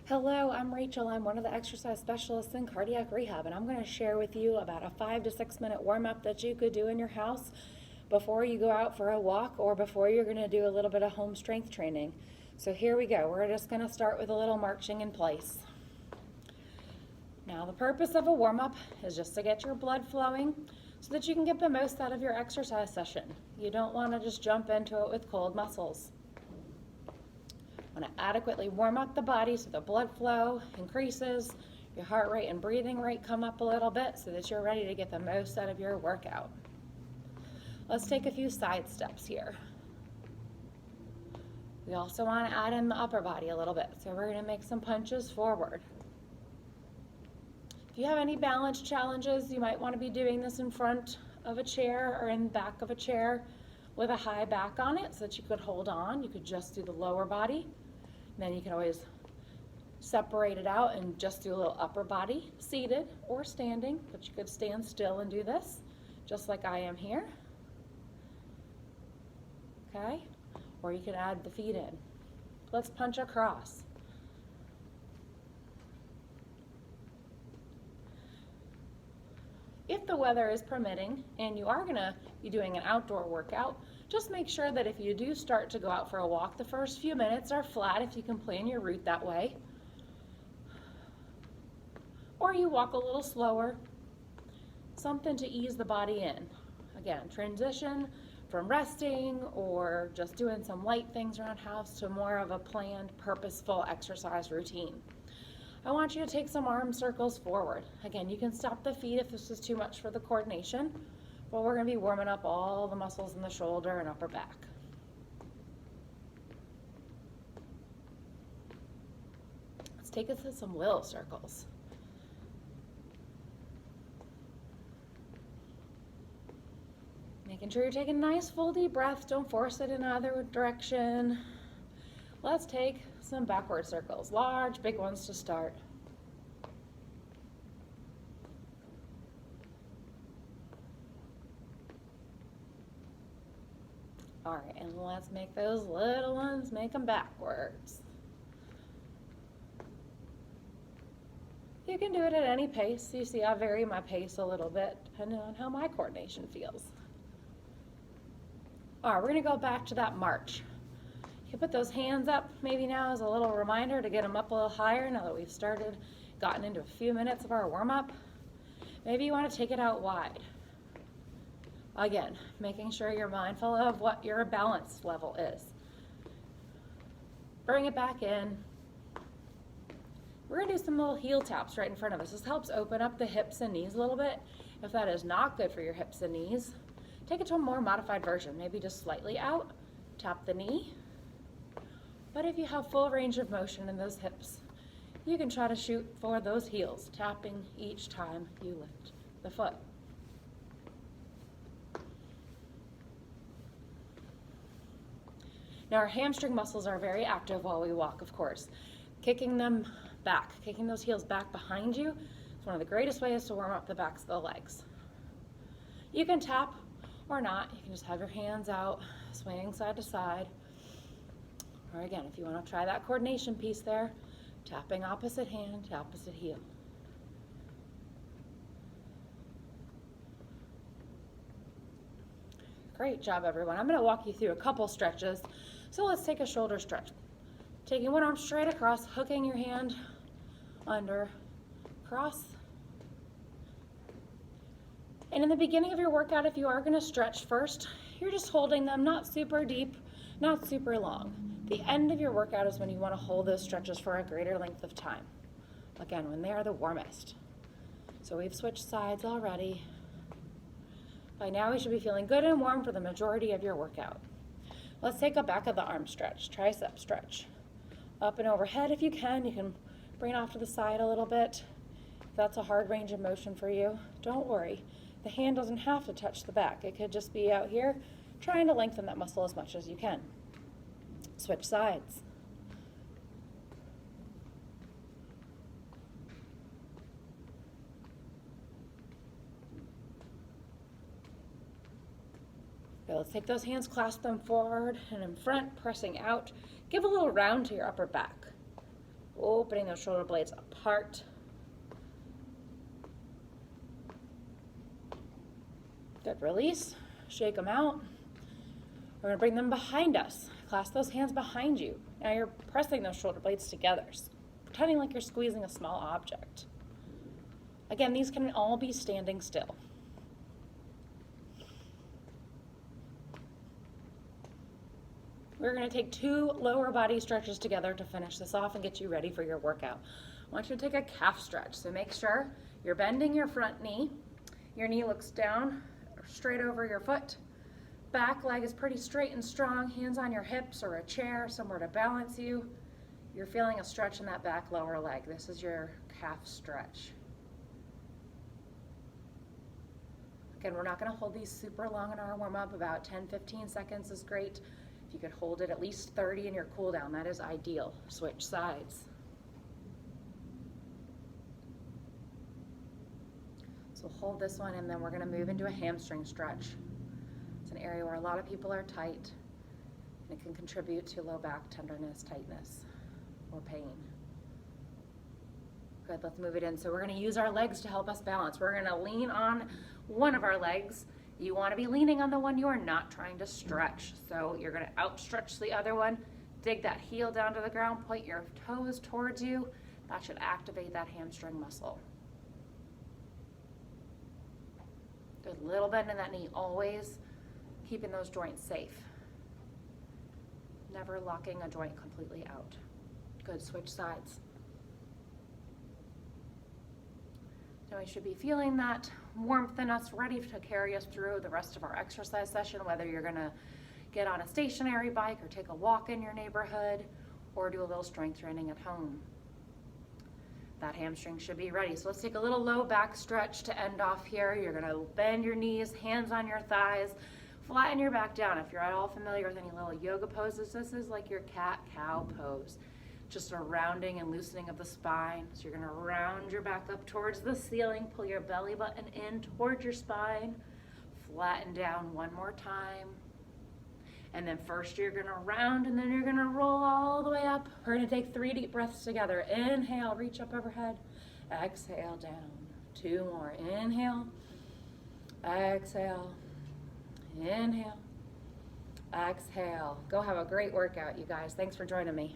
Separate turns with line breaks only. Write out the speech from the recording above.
Hello, I'm Rachel. I'm one of the exercise specialists in cardiac rehab, and I'm going to share with you about a 5 to 6 minute warm up that you could do in your house before you go out for a walk or before you're going to do a little bit of home strength training. So here we go. We're just going to start with a little marching in place. Now, the purpose of a warm up is just to get your blood flowing so that you can get the most out of your exercise session. You don't want to just jump into it with cold muscles. Want to adequately warm up the body so the blood flow increases, your heart rate and breathing rate come up a little bit so that you're ready to get the most out of your workout. Let's take a few side steps here. We also want to add in the upper body a little bit, so we're going to make some punches forward. If you have any balance challenges, you might want to be doing this in front of a chair or in the back of a chair with a high back on it so that you could hold on. You could just do the lower body. Then you can always separate it out and just do a little upper body, seated or standing, but you could stand still and do this, just like I am here. Okay? Or you could add the feet in. Let's punch across. If the weather is permitting and you are going to be doing an outdoor workout, just make sure that if you do start to go out for a walk, the first few minutes are flat if you can plan your route that way. Or you walk a little slower, something to ease the body in. Again, transition from resting or just doing some light things around house to more of a planned, purposeful exercise routine. I want you to take some arm circles forward. Again, you can stop the feet if this is too much for the coordination, but we're going to be warming up all the muscles in the shoulder and upper back. Let's take us to some little circles. Making sure you're taking a nice full deep breath. Don't force it in either direction. Let's take some backward circles, large, big ones to start. All right, and let's make those little ones, make them backwards. You can do it at any pace. You see, I vary my pace a little bit depending on how my coordination feels. All right, we're gonna go back to that march. You can put those hands up maybe now as a little reminder to get them up a little higher now that we've gotten into a few minutes of our warm-up. Maybe you want to take it out wide. Again, making sure you're mindful of what your balance level is. Bring it back in. We're going to do some little heel taps right in front of us. This helps open up the hips and knees a little bit. If that is not good for your hips and knees, take it to a more modified version, maybe just slightly out, tap the knee. But if you have full range of motion in those hips, you can try to shoot for those heels, tapping each time you lift the foot. Now our hamstring muscles are very active while we walk, of course. Kicking them back, kicking those heels back behind you is one of the greatest ways to warm up the backs of the legs. You can tap or not. You can just have your hands out, swaying side to side. Or again, if you want to try that coordination piece there, tapping opposite hand to opposite heel. Great job, everyone. I'm going to walk you through a couple stretches. So let's take a shoulder stretch. Taking one arm straight across, hooking your hand under, cross. And in the beginning of your workout, if you are going to stretch first, you're just holding them, not super deep, not super long. The end of your workout is when you want to hold those stretches for a greater length of time. Again, when they are the warmest. So we've switched sides already. By now, we should be feeling good and warm for the majority of your workout. Let's take a back of the arm stretch, tricep stretch. Up and overhead if you can. You can bring it off to the side a little bit. If that's a hard range of motion for you, don't worry. The hand doesn't have to touch the back. It could just be out here trying to lengthen that muscle as much as you can. Switch sides. Okay, let's take those hands, clasp them forward and in front, pressing out. Give a little round to your upper back. Opening those shoulder blades apart. Good, release, shake them out. We're gonna bring them behind us. Clasp those hands behind you. Now you're pressing those shoulder blades together, pretending like you're squeezing a small object. Again, these can all be standing still. We're gonna take 2 lower body stretches together to finish this off and get you ready for your workout. I want you to take a calf stretch, so make sure you're bending your front knee. Your knee looks down, straight over your foot. Back leg is pretty straight and strong, hands on your hips or a chair, somewhere to balance you. You're feeling a stretch in that back lower leg. This is your calf stretch. Again, we're not gonna hold these super long in our warm up, about 10-15 seconds is great. If you could hold it at least 30 in your cool down, that is ideal. Switch sides. So hold this one and then we're gonna move into a hamstring stretch. It's an area where a lot of people are tight and it can contribute to low back tenderness, tightness, or pain. Good, let's move it in. So we're gonna use our legs to help us balance. We're gonna lean on one of our legs. You wanna be leaning on the one you are not trying to stretch. So you're gonna outstretch the other one, dig that heel down to the ground, point your toes towards you. That should activate that hamstring muscle. Good, little bend in that knee, always keeping those joints safe. Never locking a joint completely out. Good, switch sides. Now we should be feeling that warmth in us, ready to carry us through the rest of our exercise session, whether you're gonna get on a stationary bike or take a walk in your neighborhood or do a little strength training at home. That hamstring should be ready. So let's take a little low back stretch to end off here. You're gonna bend your knees, hands on your thighs, flatten your back down. If you're at all familiar with any little yoga poses, this is like your cat-cow pose. Just a rounding and loosening of the spine. So you're gonna round your back up towards the ceiling, pull your belly button in towards your spine, flatten down one more time. And then first you're gonna round and then you're gonna roll all the way up. We're gonna take 3 deep breaths together. Inhale, reach up overhead. Exhale, down. 2 more. Inhale, exhale, inhale, exhale. Go have a great workout, you guys. Thanks for joining me.